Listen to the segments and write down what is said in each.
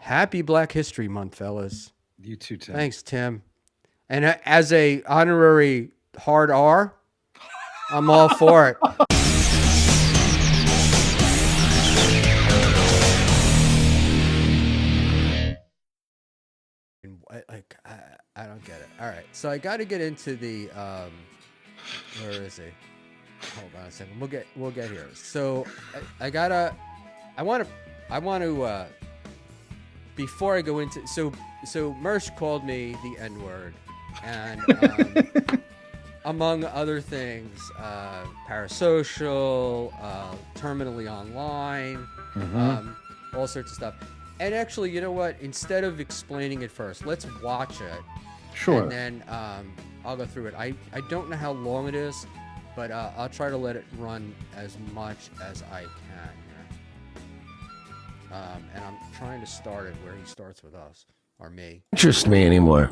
Happy Black History Month, fellas. You too, Tim. Thanks, Tim. And as a honorary hard R, I'm all for it. I don't get it. All right, so I got to get into the where is he? Hold on a second. We'll get here. So I want to before I go into so Mersh called me the N-word, and among other things, parasocial, terminally online, all sorts of stuff. And actually, you know what? Instead of explaining it first, let's watch it. Sure. And then I'll go through it. I don't know how long it is, but I'll try to let it run as much as I can here. And I'm trying to start it where he starts with us, or me. Interest me anymore.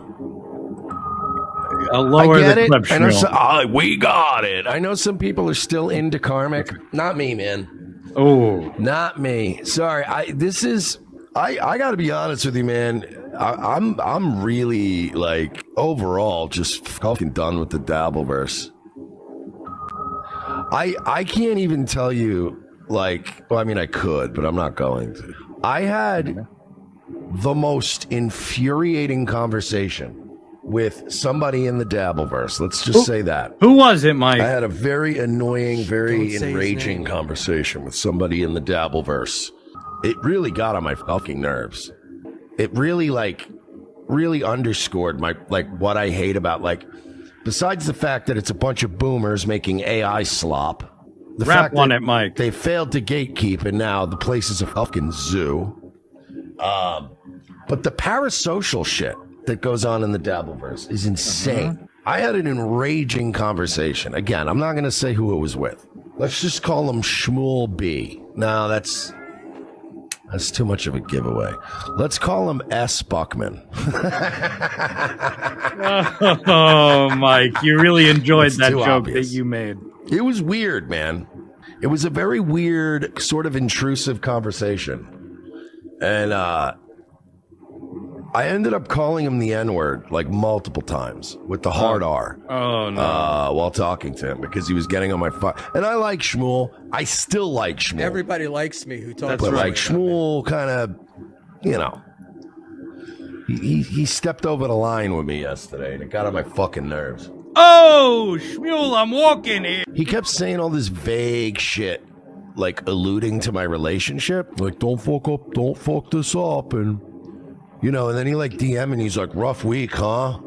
I'll lower the clip, I know we got it. I know some people are still into karmic. Not me, man. Oh, not me. Sorry. I got to be honest with you, man. I'm really like overall just fucking done with the Dabbleverse. I can't even tell you like. Well, I mean, I could, but I'm not going to. I had the most infuriating conversation with somebody in the Dabbleverse. Let's just say that. Who was it, Mike? I had a very annoying, very enraging conversation with somebody in the Dabbleverse. It really got on my fucking nerves. It really really underscored my what I hate about besides the fact that it's a bunch of boomers making AI slop. The Rap fact on that it, Mike. They failed to gatekeep, and now the place is a fucking zoo. But the parasocial shit that goes on in the Dabbleverse is insane. I had an enraging conversation. Again, I'm not going to say who it was with. Let's just call him Schmuel B. No, that's too much of a giveaway. Let's call him S. Buckman. Oh, Mike, you really enjoyed that joke obvious. that you made. It was weird, man. It was a very weird, sort of intrusive conversation. And I ended up calling him the N-word multiple times with the hard R. Oh, no. While talking to him because he was getting on my And I like Schmuel. I still like Schmuel. Everybody likes me who talks. But Schmuel kind of, he stepped over the line with me yesterday and it got on my fucking nerves. Oh, Schmuel, I'm walking here. He kept saying all this vague shit, alluding to my relationship. Don't fuck this up. And, and then he DM and he's rough week, huh?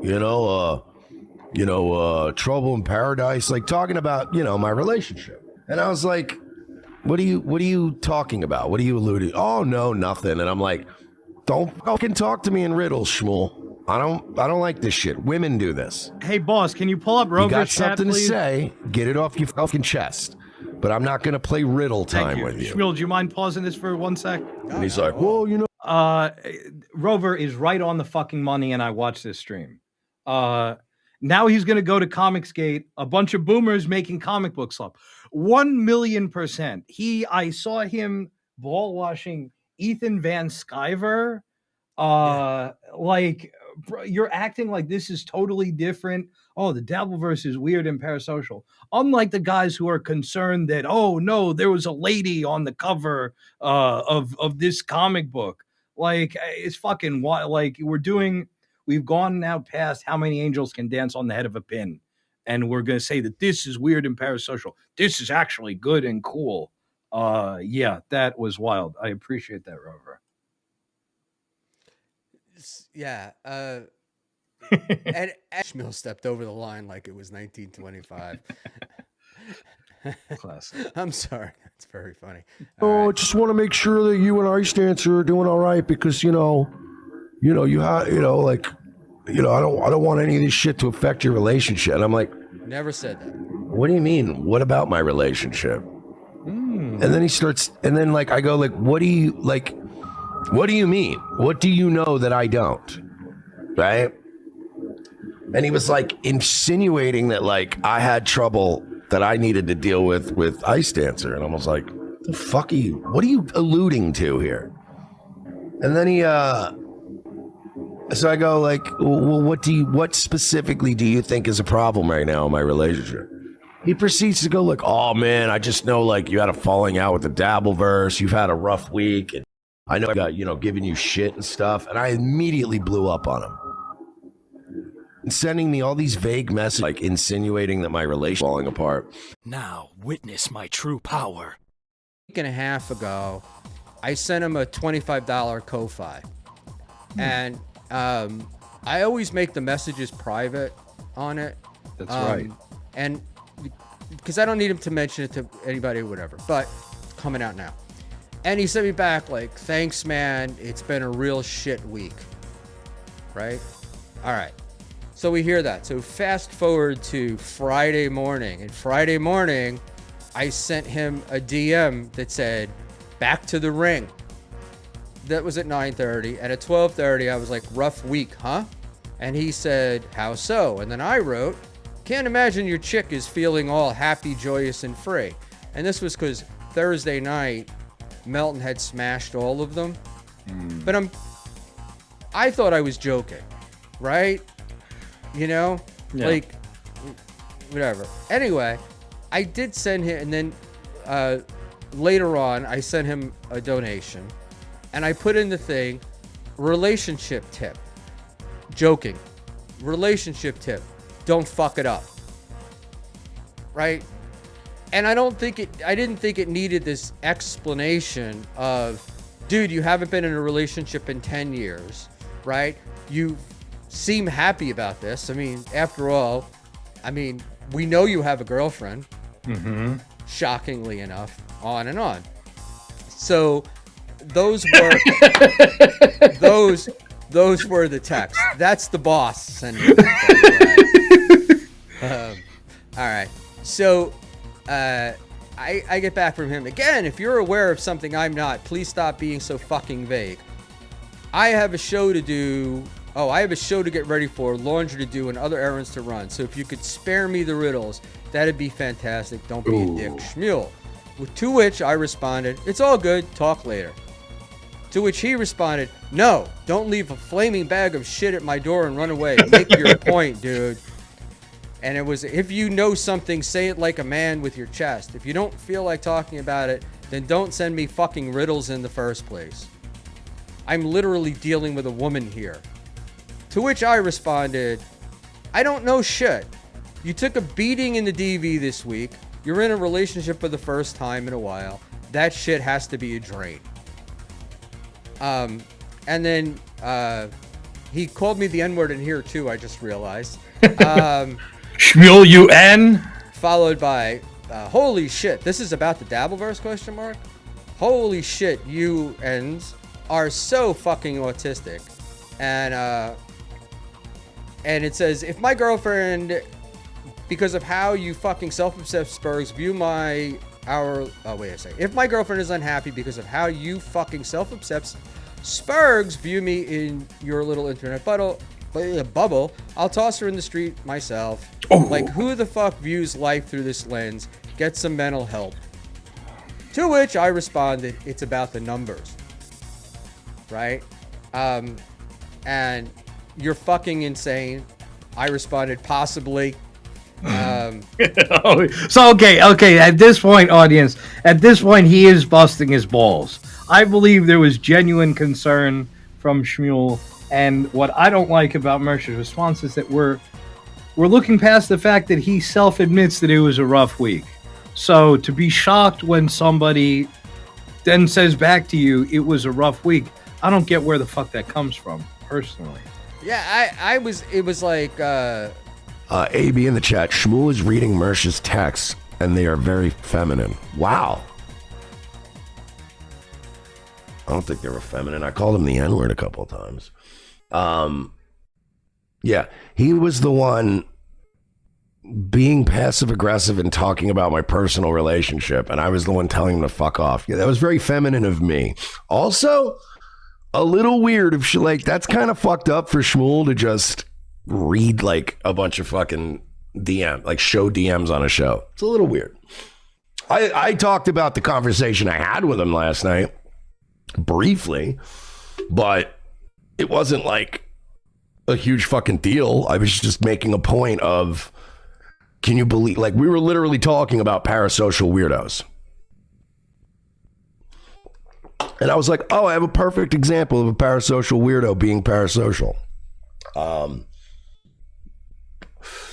Trouble in paradise, talking about, my relationship. And I was like, what are you talking about? What are you alluding? Oh, no, nothing. And I'm like, don't fucking talk to me in riddles, Schmuel. I don't like this shit. Women do this. Hey, boss, can you pull up Rover's You got chat, something please? to say, get it off your fucking chest. But I'm not going to play riddle time with you. Schmuel, do you mind pausing this for 1 sec? And he's like, well, Rover is right on the fucking money, and I watched this stream. Now he's going to go to Comicsgate, a bunch of boomers making comic books up. 1,000,000%. I saw him ball washing Ethan Van Sciver. You're acting like this is totally different. Oh, the Dabbleverse is weird and parasocial. Unlike the guys who are concerned that, oh no, there was a lady on the cover of this comic book. It's fucking wild. We've gone now past how many angels can dance on the head of a pin. And we're going to say that this is weird and parasocial. This is actually good and cool. Yeah, that was wild. I appreciate that, Rover. Yeah. And Schmuel stepped over the line like it was 1925. Classic. I'm sorry. That's very funny. I just want to make sure that you and Ice Dancer are doing all right because I don't want any of this shit to affect your relationship. And I'm like, never said that. What do you mean? What about my relationship? And then he starts, and then I go what do you mean? What do you know that I don't? Right? And he was insinuating that I had trouble that I needed to deal with Ice Dancer. And I was like, the fuck are you, what are you alluding to here? And then he, so I go like, well, what specifically do you think is a problem right now in my relationship? He proceeds to go like, oh man, I just know like you had a falling out with the Dabbleverse. You've had a rough week. And I know I got, giving you shit and stuff. And I immediately blew up on him. And sending me all these vague messages, like insinuating that my relationship is falling apart. Now witness my true power. A week and a half ago, I sent him a $25 Ko-Fi. And I always make the messages private on it. That's right. And because I don't need him to mention it to anybody or whatever, but it's coming out now. And he sent me back like, thanks, man. It's been a real shit week. Right? All right. So we hear that. So fast forward to Friday morning. And Friday morning, I sent him a DM that said, back to the ring. That was at 9:30. And at 12:30, I was like, rough week, huh? And he said, how so? And then I wrote, can't imagine your chick is feeling all happy, joyous, and free. And this was because Thursday night, Melton had smashed all of them. But I thought I was joking, right? Yeah. Like, whatever. Anyway, I did send him, and then later on, I sent him a donation. And I put in the thing, relationship tip. Joking. Relationship tip. Don't fuck it up. Right? And I didn't think it needed this explanation of, dude, you haven't been in a relationship in 10 years, right? You seem happy about this. I mean, after all, we know you have a girlfriend. Shockingly enough, on and on. So those were those were the texts. That's the boss sending it. All right. So I get back from him again. If you're aware of something I'm not, please stop being so fucking vague. I have a show to do. Oh, I have a show to get ready for, laundry to do, and other errands to run. So if you could spare me the riddles, that'd be fantastic. Don't be a dick, Schmuel. To which I responded, it's all good. Talk later. To which he responded, no, don't leave a flaming bag of shit at my door and run away. Make your point, dude. And it was, if you know something, say it like a man with your chest. If you don't feel like talking about it, then don't send me fucking riddles in the first place. I'm literally dealing with a woman here. To which I responded, I don't know shit. You took a beating in the DV this week. You're in a relationship for the first time in a while. That shit has to be a drain. And then he called me the N-word in here too, I just realized. Schmuel, UN? Followed by, holy shit, this is about the Dabbleverse, question mark? Holy shit, you UNs are so fucking autistic. And it says, if my girlfriend, because of how you fucking self-obsessed Spurgs view if my girlfriend is unhappy because of how you fucking self-obsessed Spurgs view me in your little internet bubble, I'll toss her in the street myself. Oh. Like, who the fuck views life through this lens? Get some mental help. To which I responded, it's about the numbers. Right? And you're fucking insane. I responded, possibly. So okay. At this point, audience, he is busting his balls. I believe there was genuine concern from Schmuel, and what I don't like about Mersh's response is that we're looking past the fact that he self-admits that it was a rough week. So to be shocked when somebody then says back to you it was a rough week, I don't get where the fuck that comes from, personally. Yeah, it was like AB in the chat, Schmoo is reading Mersh's texts, and they are very feminine. Wow. I don't think they were feminine. I called him the N-word a couple of times. Yeah, he was the one being passive-aggressive and talking about my personal relationship, and I was the one telling him to fuck off. Yeah, that was very feminine of me. Also, a little weird if she, like, that's kind of fucked up for Schmuel to just read like a bunch of fucking DM, like show DMs on a show. It's a little weird. I talked about the conversation I had with him last night briefly, but it wasn't like a huge fucking deal. I was just making a point of, can you believe, like, we were literally talking about parasocial weirdos. And I was like, oh, I have a perfect example of a parasocial weirdo being parasocial.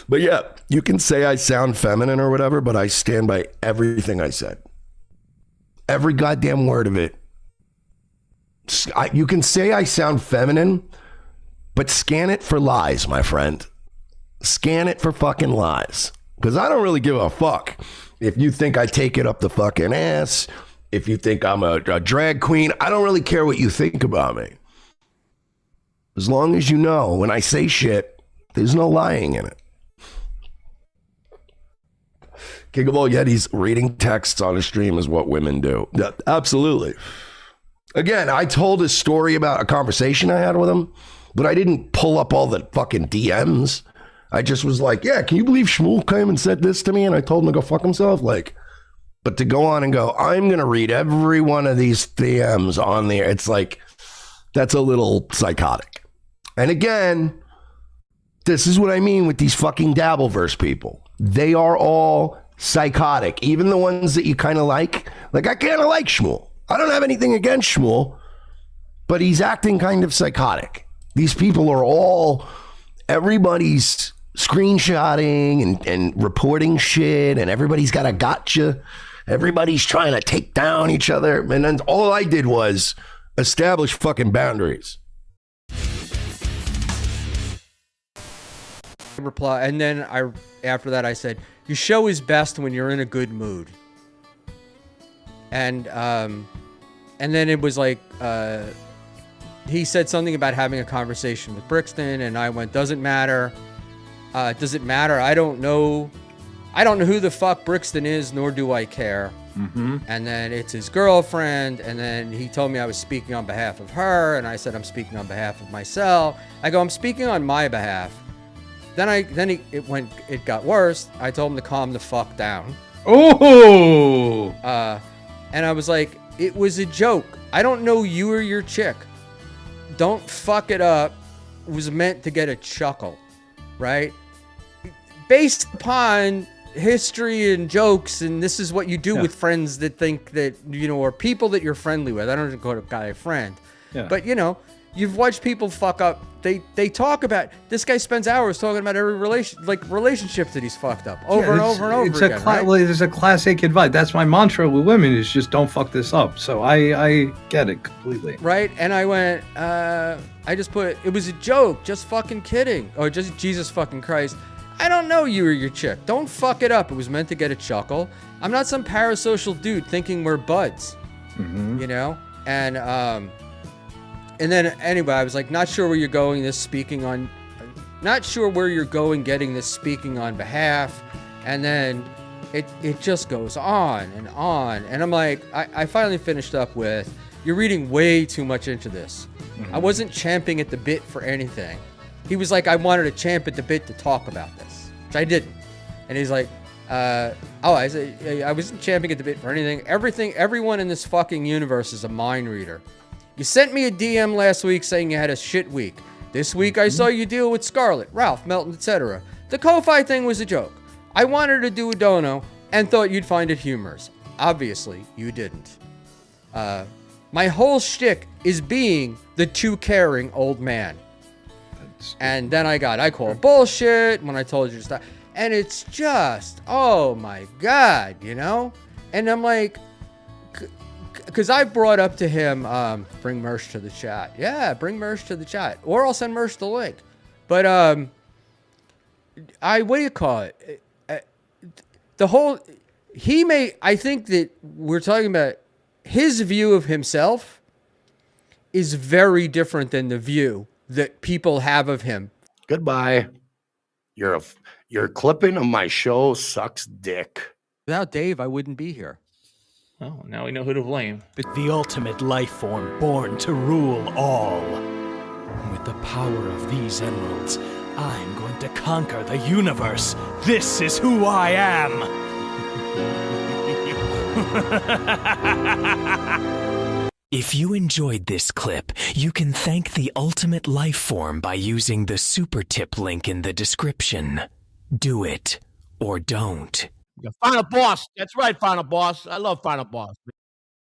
But yeah, you can say I sound feminine or whatever, but I stand by everything I said. Every goddamn word of it. You can say I sound feminine, but scan it for lies, my friend. Scan it for fucking lies. Because I don't really give a fuck if you think I take it up the fucking ass, if you think I'm a drag queen. I don't really care what you think about me. As long as you know when I say shit, there's no lying in it. King of all Yetis, reading texts on a stream is what women do. Yeah, absolutely. Again, I told a story about a conversation I had with him, but I didn't pull up all the fucking DMs. I just was like, yeah, can you believe Schmuel came and said this to me? And I told him to go fuck himself. Like, but to go on and go, I'm going to read every one of these DMs on there. It's like, that's a little psychotic. And again, this is what I mean with these fucking Dabbleverse people. They are all psychotic. Even the ones that you kind of like I kind of like Schmuel. I don't have anything against Schmuel, but he's acting kind of psychotic. These people are all, everybody's screenshotting and reporting shit, and everybody's got a gotcha. Everybody's trying to take down each other. And then all I did was establish fucking boundaries. Reply, and then after that I said, your show is best when you're in a good mood. And then it was like, he said something about having a conversation with Brixton, and I went, doesn't matter. Does it matter? I don't know who the fuck Brixton is, nor do I care. Mm-hmm. And then it's his girlfriend, and then he told me I was speaking on behalf of her, and I said I'm speaking on behalf of myself. I go, I'm speaking on my behalf. Then it got worse. I told him to calm the fuck down. Oh! And I was like, it was a joke. I don't know you or your chick. Don't fuck it up. It was meant to get a chuckle, right? Based upon history and jokes, and this is what you do with friends that think that, or people that you're friendly with. I don't call a guy a friend. Yeah. But, you've watched people fuck up. They talk about, this guy spends hours talking about every relationship that he's fucked up over and over and over again. Right? There's a classic advice. That's my mantra with women, is just don't fuck this up. So I get it completely. Right? And I went, I just put, it was a joke, just fucking kidding. Or just Jesus fucking Christ. I don't know you or your chick. Don't fuck it up. It was meant to get a chuckle. I'm not some parasocial dude thinking we're buds. Mm-hmm. And then anyway, I was like, not sure where you're going getting this speaking on behalf. And then it just goes on and on. And I'm like, I finally finished up with, you're reading way too much into this. Mm-hmm. I wasn't champing at the bit for anything. He was like, I wanted to champ at the bit to talk about this, which I didn't. And he's like, I said, I wasn't champing at the bit for anything. Everyone in this fucking universe is a mind reader. You sent me a DM last week saying you had a shit week. This week I saw you deal with Scarlett, Ralph, Melton, etc. The Ko-Fi thing was a joke. I wanted to do a dono and thought you'd find it humorous. Obviously, you didn't. My whole shtick is being the too caring old man. And then I call bullshit when I told you to stop. And it's just, oh my God, And I'm like, because I brought up to him, bring Mersh to the chat. Yeah, bring Mersh to the chat. Or I'll send Mersh the link. But what do you call it? I think that we're talking about his view of himself is very different than the view that people have of him. Goodbye. Your clipping of my show sucks dick. Without Dave, I wouldn't be here. Oh, now we know who to blame. The ultimate life form born to rule all. With the power of these emeralds, I'm going to conquer the universe. This is who I am. If you enjoyed this clip, you can thank the ultimate life form by using the super tip link in the description. Do it or don't. Final Boss. That's right, Final Boss. I love Final Boss.